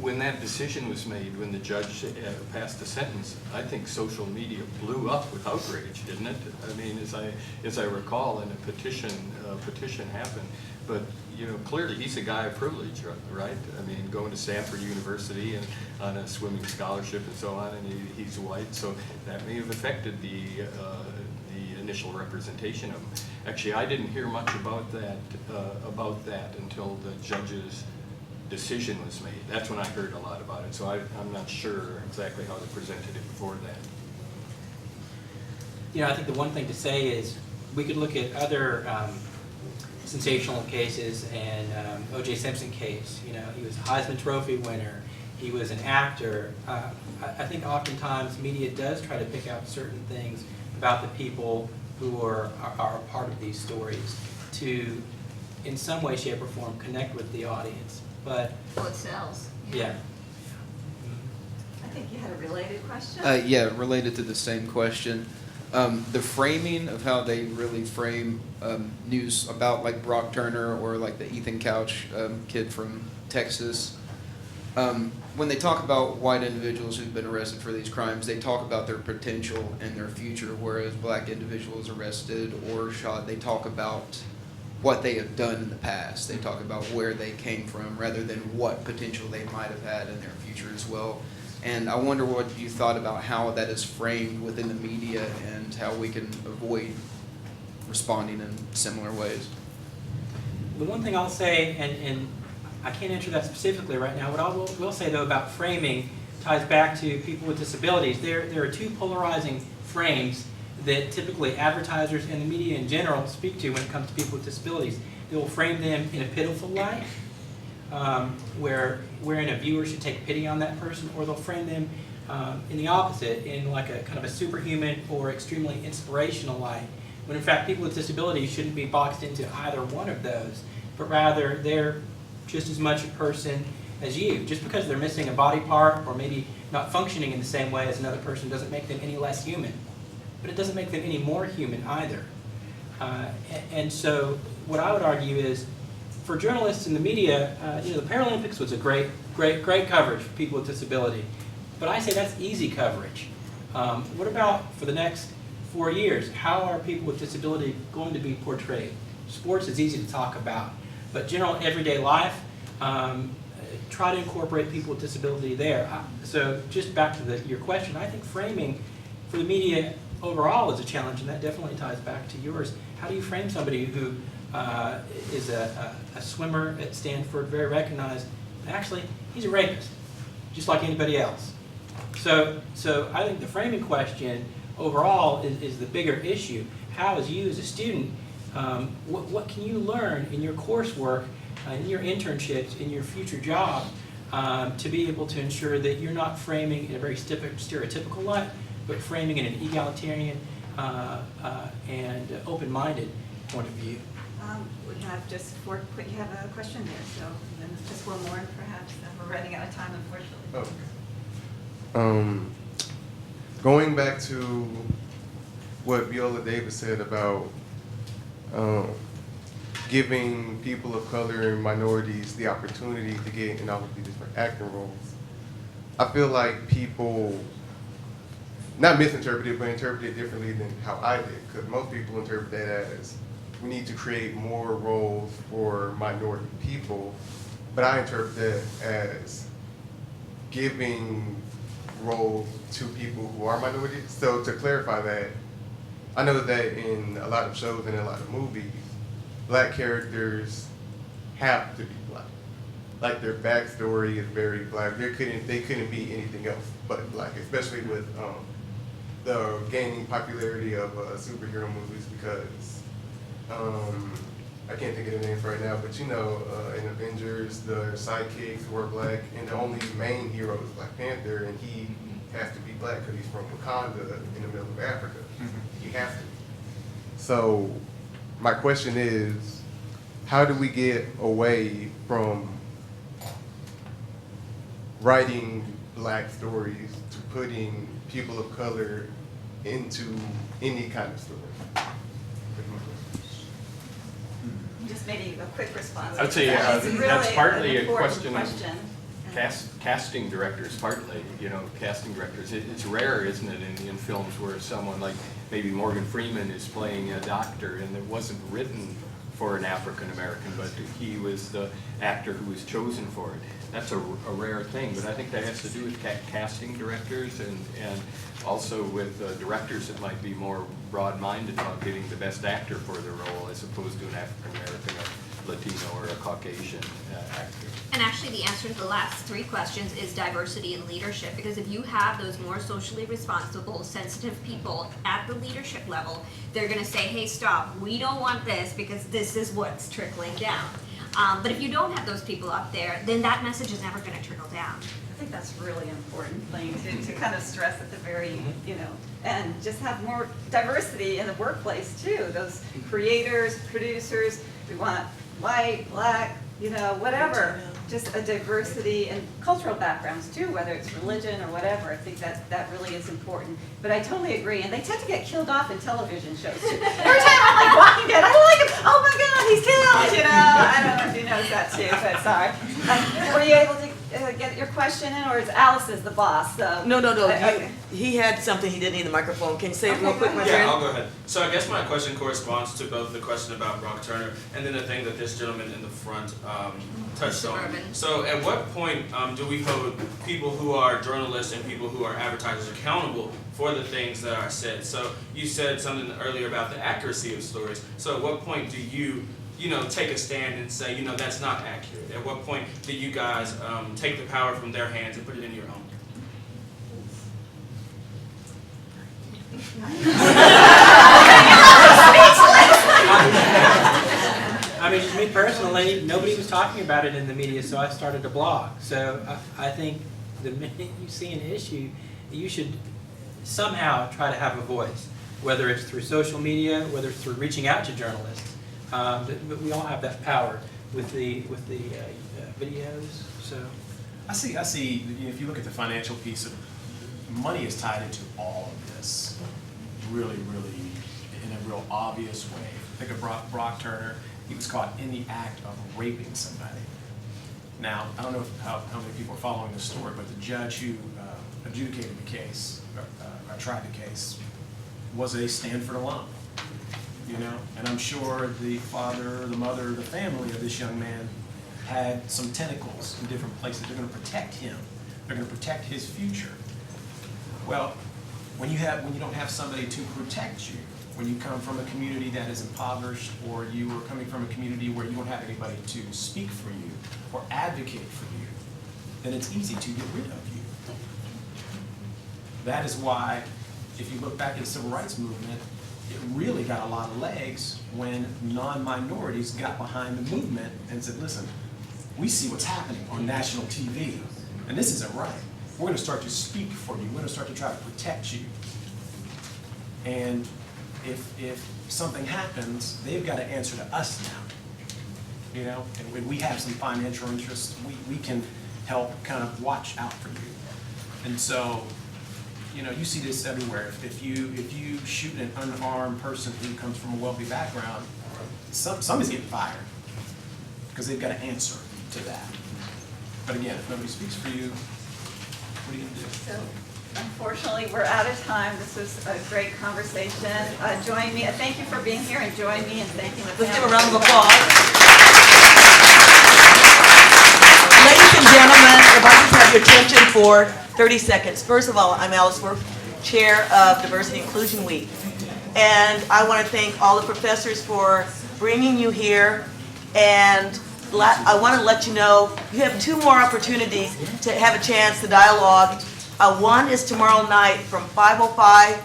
when that decision was made, when the judge passed the sentence, I think social media blew up with outrage, didn't it? I mean, as I recall, and a petition happened. But clearly he's a guy of privilege, right? I mean, going to Stanford University and on a swimming scholarship and so on, and he's white, so that may have affected the initial representation of him. Actually, I didn't hear much about that until the judge's decision was made. That's when I heard a lot about it, so I'm not sure exactly how they presented it before that. I think the one thing to say is we could look at other sensational cases, and O.J. Simpson case. He was a Heisman Trophy winner. He was an actor. I think oftentimes media does try to pick out certain things about the people who are a part of these stories to, in some way, shape, or form, connect with the audience. But Well, it sells. yeah. I think you had a related question? Yeah, related to the same question. The framing of how they really frame news about like Brock Turner or like the Ethan Couch kid from Texas. When they talk about white individuals who've been arrested for these crimes, they talk about their potential and their future, whereas black individuals arrested or shot, they talk about what they have done in the past. They talk about where they came from rather than what potential they might have had in their future as well. And I wonder what you thought about how that is framed within the media and how we can avoid responding in similar ways. The one thing I'll say, and I can't answer that specifically right now, what I will say though about framing ties back to people with disabilities. There are two polarizing frames that typically advertisers and the media in general speak to when it comes to people with disabilities. They will frame them in a pitiful light, wherein a viewer should take pity on that person, or they'll frame them in the opposite, in like a kind of a superhuman or extremely inspirational light, when in fact people with disabilities shouldn't be boxed into either one of those, but rather they're just as much a person as you. Just because they're missing a body part or maybe not functioning in the same way as another person doesn't make them any less human, but it doesn't make them any more human either. And so what I would argue is, for journalists in the media, the Paralympics was a great coverage for people with disability. But I say that's easy coverage. What about for the next 4 years? How are people with disability going to be portrayed? Sports is easy to talk about, but general everyday life, try to incorporate people with disability there. So just back to your question, I think framing for the media overall is a challenge, and that definitely ties back to yours. How do you frame somebody who is a swimmer at Stanford, very recognized? Actually, he's a rapist, just like anybody else. So I think the framing question overall is the bigger issue. How, as you as a student, what can you learn in your coursework, in your internships, in your future job, to be able to ensure that you're not framing in a very stereotypical light, but framing in an egalitarian and open-minded point of view? We have just you have a question there, so then just one more perhaps. We're running out of time, unfortunately. Okay. Going back to what Viola Davis said about giving people of color and minorities the opportunity to get in all of these different acting roles, I feel like people not misinterpreted, but interpreted differently than how I did, because most people interpret that as we need to create more roles for minority people, but I interpret that as giving roles to people who are minorities. So to clarify that, I know that in a lot of shows and in a lot of movies, black characters have to be black. Like their backstory is very black. They couldn't be anything else but black, especially with the gaining popularity of superhero movies because I can't think of the names right now, but you know, in Avengers, the sidekicks were black, and the only main hero is Black Panther, and he has to be black because he's from Wakanda in the middle of Africa. He has to be. So my question is, how do we get away from writing black stories to putting people of color into any kind of story? Just maybe a quick response. I'd say It's really that's partly an a important question of casting directors, partly, casting directors. It's rare, isn't it, in films where someone like maybe Morgan Freeman is playing a doctor and it wasn't written for an African American, but he was the actor who was chosen for it. That's a rare thing, but I think that has to do with casting directors and also with directors that might be more broad-minded about getting the best actor for the role as opposed to an African American, a Latino, or a Caucasian actor. And actually, the answer to the last three questions is diversity in leadership, because if you have those more socially responsible, sensitive people at the leadership level, they're gonna say, hey, stop, we don't want this because this is what's trickling down. But if you don't have those people up there, then that message is never gonna trickle down. I think that's a really important thing to kind of stress at the very, and just have more diversity in the workplace too. Those creators, producers, we want white, black, whatever. Just a diversity and cultural backgrounds too, whether it's religion or whatever. I think that really is important. But I totally agree, and they tend to get killed off in television shows too. Every time I'm like Walking Dead, I don't like him. Oh my God, he's killed. I don't know if you noticed that too, but sorry. Were you able to get your question in, or is Alice's the boss? So No. Okay. He had something he didn't need the microphone. Can you say it real Okay, quick, go my ahead. friend? Yeah, I'll go ahead. So I guess my question corresponds to both the question about Brock Turner and then the thing that this gentleman in the front touched on. Suburban. So at what point do we hold people who are journalists and people who are advertisers accountable for the things that are said? So you said something earlier about the accuracy of stories. So at what point do you take a stand and say, that's not accurate? At what point do you guys take the power from their hands and put it in your own? I mean, just me personally, nobody was talking about it in the media, so I started a blog. So I think the minute you see an issue, you should somehow try to have a voice, whether it's through social media, whether it's through reaching out to journalists. But we all have that power with the videos. So I see. If you look at the financial piece of money is tied into all of this, really, in a real obvious way. Think of Brock Turner. He was caught in the act of raping somebody. Now, I don't know how many people are following this story, but the judge who adjudicated the case, or tried the case, was a Stanford alum. And I'm sure the father, the mother, the family of this young man had some tentacles in different places. They're going to protect him. They're going to protect his future. Well, when you don't have somebody to protect you, when you come from a community that is impoverished, or you are coming from a community where you don't have anybody to speak for you or advocate for you, then it's easy to get rid of you. That is why, if you look back at the Civil Rights Movement, it really got a lot of legs when non-minorities got behind the movement and said, listen, we see what's happening on national TV, and this isn't right. We're going to start to speak for you. We're going to start to try to protect you. And if something happens, they've got to answer to us now. And when we have some financial interests, we can help kind of watch out for you. And so, you see this everywhere. If you shoot an unarmed person who comes from a wealthy background, somebody's getting fired because they've got to answer to that. But again, if nobody speaks for you, what are you going to do? So, unfortunately, we're out of time. This was a great conversation. Join me. Thank you for being here, and join me in thanking the Let's give a panel. round of applause. Ladies and gentlemen, the Vice President your attention for 30 seconds. First of all, I'm Alice Worth, Chair of Diversity Inclusion Week. And I want to thank all the professors for bringing you here. And I want to let you know, you have 2 more opportunities to have a chance to dialogue. One is tomorrow night from 5:05